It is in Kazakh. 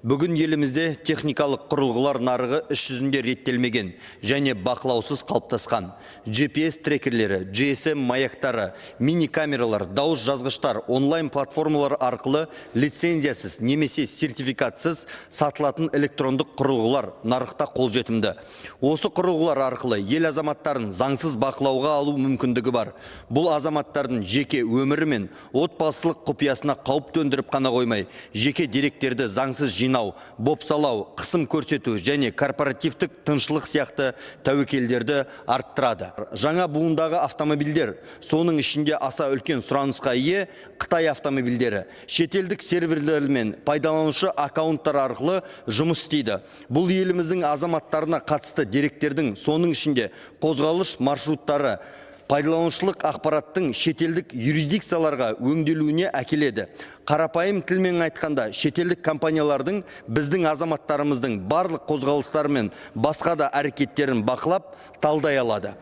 Бүгін елімізде техникалық құрылғылар нарығы іс жүзінде реттелмеген және бақылаусыз қалыптасқан. GPS трекерлері, GSM маяктары, мини-камералар, дауыс жазғыштар, онлайн платформалар арқылы лицензиясыз немесе сертификатсыз сатылатын электрондық құрылғылар нарықта қолжетімді. Осы құрылғылар арқылы ел азаматтарын заңсыз бақылауға алу мүмкіндігі бар. Бұл азаматтардың жеке өмірі мен отбасылық құпиясына қауіп төндіріп қана қоймай, жеке деректерді заңсыз жинау, бопсалау, қысым көрсету және корпоративтік тыншылық сияқты тәуекелдерді арттырады. Жаңа буындағы автомобильдер, соның ішінде аса үлкен сұранысқа ие Қытай автомобильдері, шетелдік серверлер мен пайдаланушы аккаунттар арқылы жұмыс істейді. Бұл еліміздің азаматтарына қатысты деректердің, соның ішінде қозғалыс маршруттары, пайдаланушылық ақпараттың шетелдік юрисдикцияларға өңделуіне әкеледі. Қарапайым тілмен айтқанда, шетелдік компаниялардың біздің азаматтарымыздың барлық қозғалыстары мен басқа да әрекеттерін бақылап, талдай алады.